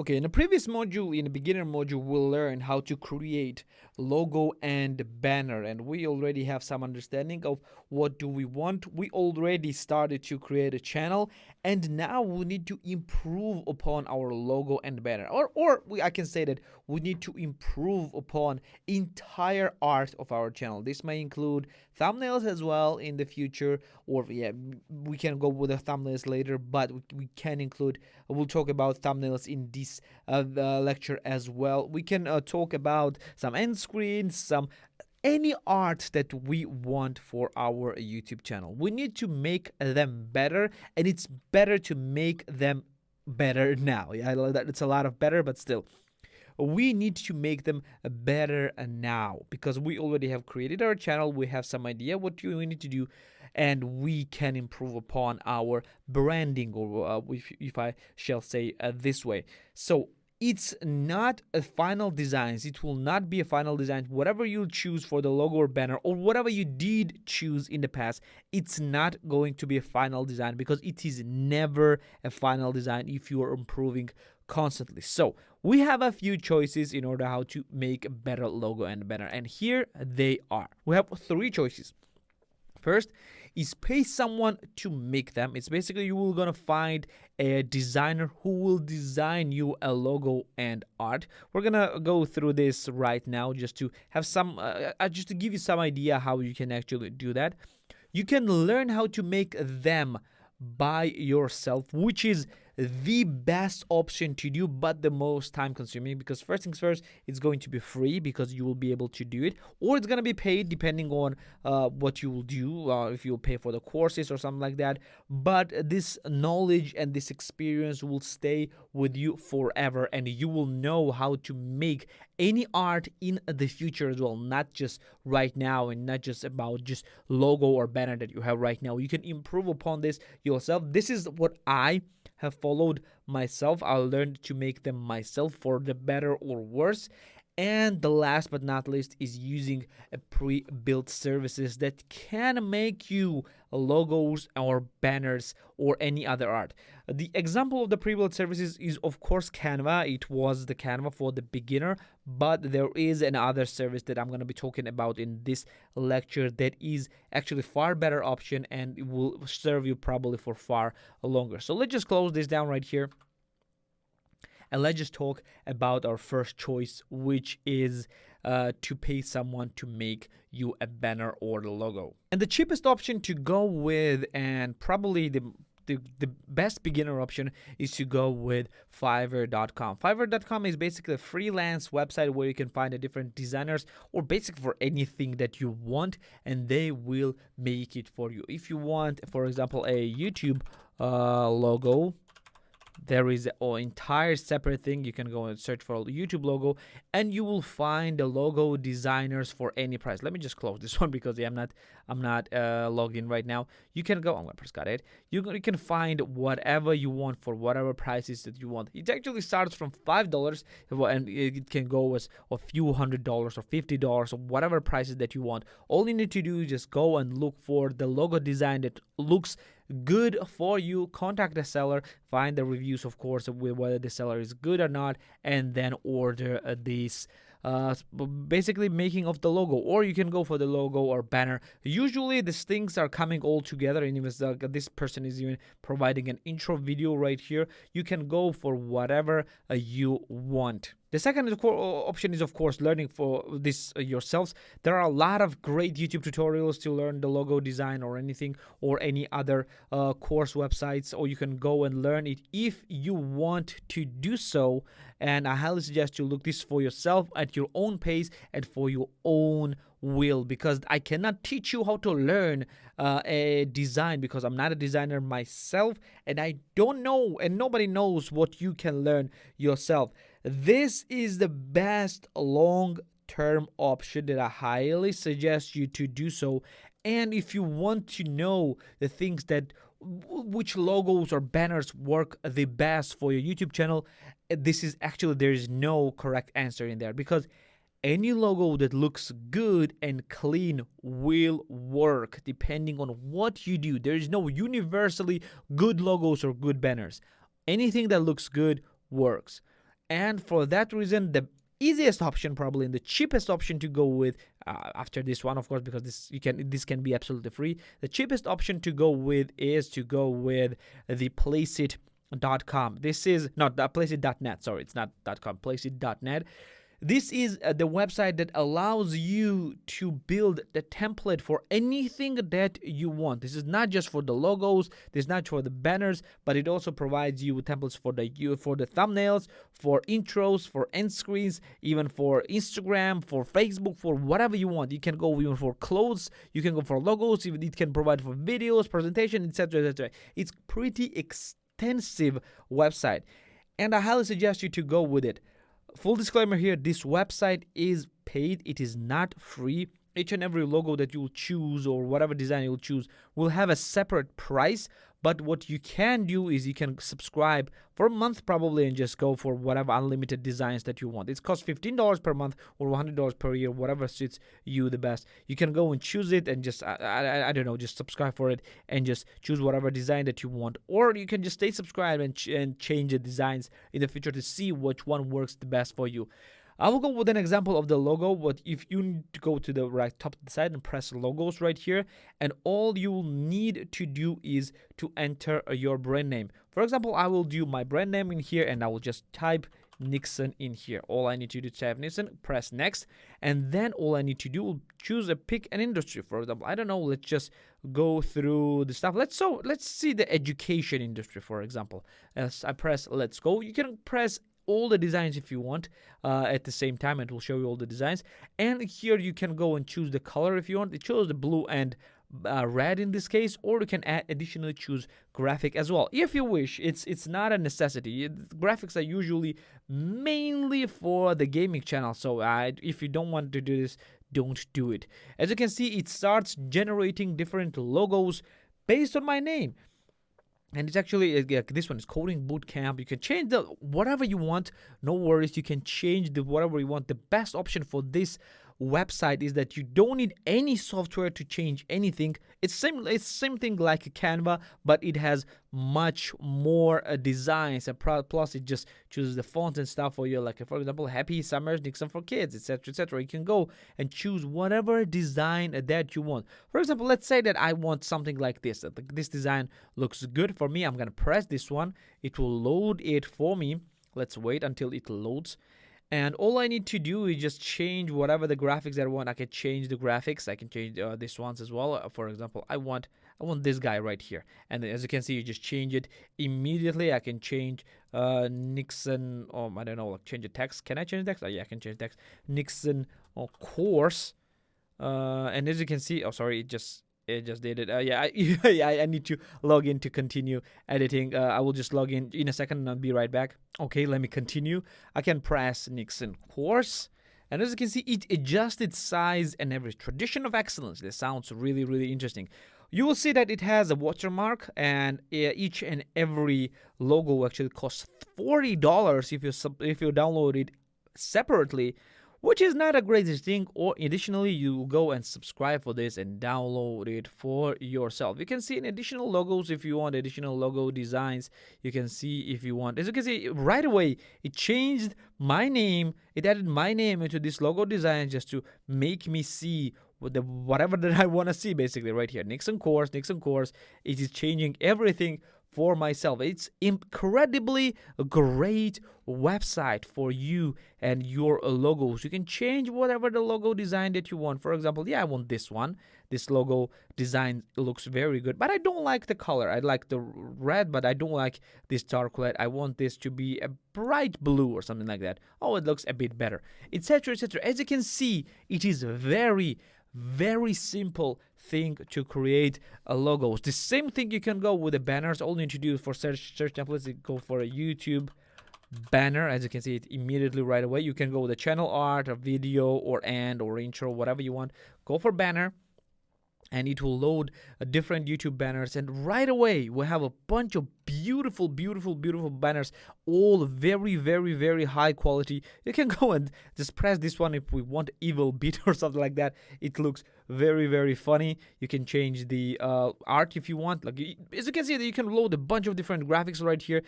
Okay, in the previous module, in the beginner module, we'll learn how to create logo and banner, and we already have some understanding of what do we want. We already started to create a channel, and now we need to improve upon our logo and banner, I can say that we need to improve upon entire art of our channel. This may include thumbnails as well in the future, or yeah, we can go with the thumbnails later, but we can include, we'll talk about thumbnails in this lecture as well. We can talk about some end screens, some any art that we want for our YouTube channel. We need to make them better, and it's better to make them better now. Yeah, I love that. It's a lot of better, but still we need to make them better now, because we already have created our channel. We have some idea what we need to do, and we can improve upon our branding, or if I shall say this way. So it's not a final design. It will not be a final design. Whatever you choose for the logo or banner, or whatever you did choose in the past, it's not going to be a final design, because it is never a final design if you are improving constantly. So we have a few choices in order how to make a better logo and banner, and here they are. We have three choices. First is pay someone to make them. It's basically you will gonna find a designer who will design you a logo and art. We're gonna go through this right now just to have some, just to give you some idea how you can actually do that. You can learn how to make them by yourself, which is the best option to do, but the most time consuming, because first things first, it's going to be free because you will be able to do it, or it's going to be paid depending on what you will do, if you'll pay for the courses or something like that. But this knowledge and this experience will stay with you forever, and you will know how to make any art in the future as well, not just right now, and not just about just logo or banner that you have right now. You can improve upon this yourself. This is what I have followed myself. I learned to make them myself, for the better or worse. And the last but not least is using a pre-built services that can make you logos or banners or any other art. The example of the pre-built services is of course Canva. It was the Canva for the beginner, but there is another service that I'm going to be talking about in this lecture that is actually far better option, and it will serve you probably for far longer. So let's just close this down right here. And let's just talk about our first choice, which is to pay someone to make you a banner or the logo. And the cheapest option to go with, and probably the best beginner option, is to go with Fiverr.com. Fiverr.com is basically a freelance website where you can find the different designers, or basically for anything that you want, and they will make it for you. If you want, for example, a YouTube logo, there is an entire separate thing. You can go and search for a YouTube logo, and you will find the logo designers for any price. Let me just close this one because I'm not logged in right now. You can go. I'm gonna press got it. You can find whatever you want for whatever prices that you want. It actually starts from $5, and it can go as a few $100 or $50 or whatever prices that you want. All you need to do is just go and look for the logo design that looks good for you. Contact the seller, find the reviews, of course, whether the seller is good or not, and then order this basically making of the logo. Or you can go for the logo or banner. Usually these things are coming all together, and even this person is even providing an intro video right here. You can go for whatever you want. The second option is, of course, learning for this yourselves. There are a lot of great YouTube tutorials to learn the logo design or anything, or any other course websites, or you can go and learn it if you want to do so. And I highly suggest you look this for yourself at your own pace and for your own will, because I cannot teach you how to learn a design, because I'm not a designer myself, and I don't know, and nobody knows what you can learn yourself. This is the best long-term option that I highly suggest you to do so. And if you want to know the things that which logos or banners work the best for your YouTube channel, this is actually, there is no correct answer in there, because any logo that looks good and clean will work depending on what you do. There is no universally good logos or good banners. Anything that looks good works. And for that reason, the easiest option probably and the cheapest option to go with after this one, of course, because this can be absolutely free. The cheapest option to go with is to go with the placeit.com. This is not the placeit.net. Sorry, it's not .com. Placeit.net. This is the website that allows you to build the template for anything that you want. This is not just for the logos, this is not for the banners, but it also provides you with templates for the thumbnails, for intros, for end screens, even for Instagram, for Facebook, for whatever you want. You can go even for clothes, you can go for logos, even it can provide for videos, presentation, etc., etc. It's pretty extensive website, and I highly suggest you to go with it. Full disclaimer here, this website is paid. It is not free. Each and every logo that you will choose or whatever design you will choose will have a separate price. But what you can do is you can subscribe for a month probably and just go for whatever unlimited designs that you want. It costs $15 per month or $100 per year, whatever suits you the best. You can go and choose it and just, I don't know, just subscribe for it and just choose whatever design that you want. Or you can just stay subscribed and change the designs in the future to see which one works the best for you. I will go with an example of the logo. But if you need to go to the right top of the side and press logos right here, and all you need to do is to enter your brand name. For example, I will do my brand name in here and I will just type Nixon in here. All I need to do is type Nixon, press next, and then all I need to do, pick an industry. For example, I don't know, let's just go through the stuff. Let's see the education industry, for example. As I press let's go, you can press all the designs if you want at the same time. It will show you all the designs, and here you can go and choose the color if you want. It shows the blue and red in this case, or you can additionally choose graphic as well if you wish. It's not a necessity. Graphics are usually mainly for the gaming channel, so if you don't want to do this, don't do it. As you can see, it starts generating different logos based on my name. And it's actually, this one is Coding Bootcamp. You can change the whatever you want. No worries. You can change the whatever you want. The best option for this website is that you don't need any software to change anything. It's same thing like a Canva, but it has much more designs, and plus it just chooses the fonts and stuff for you. Like for example, Happy Summers Nixon for Kids, etc., etc. You can go and choose whatever design that you want. For example, let's say that I want something like this. This design looks good for me. I'm gonna press this one. It will load it for me. Let's wait until it loads. And all I need to do is just change whatever the graphics that I want. I can change the graphics. I can change these ones as well. For example, I want this guy right here. And as you can see, you just change it immediately. I can change Nixon. I don't know, like change the text. Can I change the text? Oh yeah, I can change text. Nixon course. And as you can see, it just did it. I need to log in to continue editing. I will just log in a second and I'll be right back. Okay, let me continue. I can press Nixon course, and as you can see, it adjusts its size and every. Tradition of excellence. This sounds really, really interesting. You will see that it has a watermark, and each and every logo actually costs $40 if you download it separately, which is not a great thing. Or additionally, you go and subscribe for this and download it for yourself. You can see in additional logos if you want additional logo designs. You can see if you want. As you can see right away, it changed my name. It added my name into this logo design just to make me see whatever that I want to see, basically right here. Nixon course. It is changing everything for myself. It's incredibly great website for you and your logos. You can change whatever the logo design that you want. For example, I want this one. This logo design looks very good, but I don't like the color. I like the red, but I don't like this dark red. I want this to be a bright blue or something like that. Oh, it looks a bit better, etc., etc. As you can see, it is very, very simple thing to create logos. The same thing you can go with the banners. All you need to do for search templates, you go for a YouTube banner. As you can see it immediately right away. You can go with the channel art, or video, or intro, whatever you want. Go for banner, and it will load different YouTube banners, and right away we have a bunch of beautiful, beautiful, beautiful banners, all very, very, very high quality. You can go and just press this one if we want evil beat or something like that. It looks very, very funny. You can change the art if you want. Like, as you can see, you can load a bunch of different graphics right here.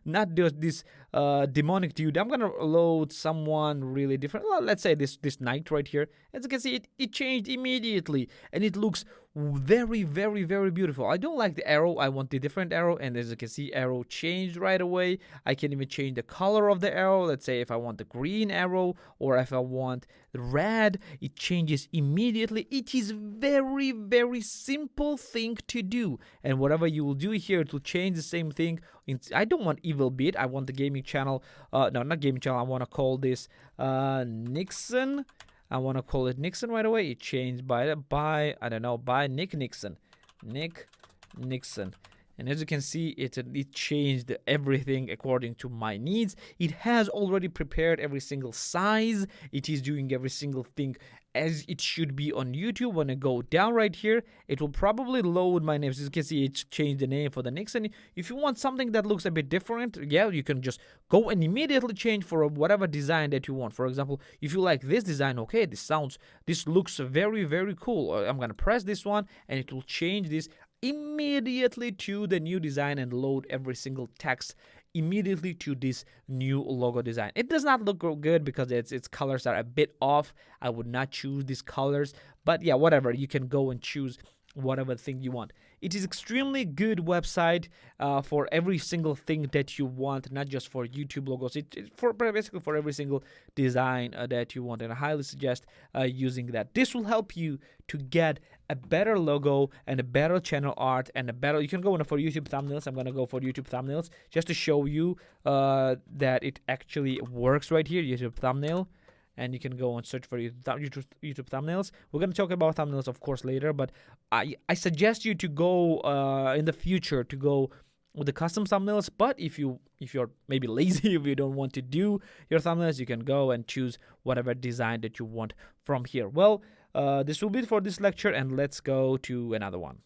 Not just this demonic dude. I'm gonna load someone really different. Well, let's say this knight right here. As you can see, it changed immediately, and it looks very, very, very beautiful. I don't like the arrow. I want the different arrow, and as you can see, arrow changed right away. I can even change the color of the arrow. Let's say if I want the green arrow or if I want the red, it changes immediately. It is very, very simple thing to do, and whatever you will do here, it will change the same thing. I don't want evil beat. I want the gaming channel. No, not gaming channel. I want to call this Nixon. I want to call it Nixon right away. It changed by I don't know, by Nick Nixon. Nick Nixon. And as you can see, it changed everything according to my needs. It has already prepared every single size. It is doing every single thing as it should be on YouTube. When I go down right here, it will probably load my name. As you can see, it's changed the name for the Nixon. If you want something that looks a bit different, yeah, you can just go and immediately change for whatever design that you want. For example, if you like this design, okay, this looks very, very cool. I'm gonna press this one, and it will change this immediately to the new design and load every single text immediately to this new logo design. It does not look good because its colors are a bit off. I would not choose these colors, but yeah, whatever. You can go and choose whatever thing you want. It is extremely good website for every single thing that you want, not just for YouTube logos. For basically for every single design that you want, and I highly suggest using that. This will help you to get a better logo and a better channel art and a better. You can go for YouTube thumbnails. I'm gonna go for YouTube thumbnails just to show you that it actually works right here. YouTube thumbnail. And you can go and search for YouTube thumbnails. We're going to talk about thumbnails, of course, later. But I suggest you to go in the future to go with the custom thumbnails. But if you're maybe lazy, if you don't want to do your thumbnails, you can go and choose whatever design that you want from here. Well, this will be it for this lecture, and let's go to another one.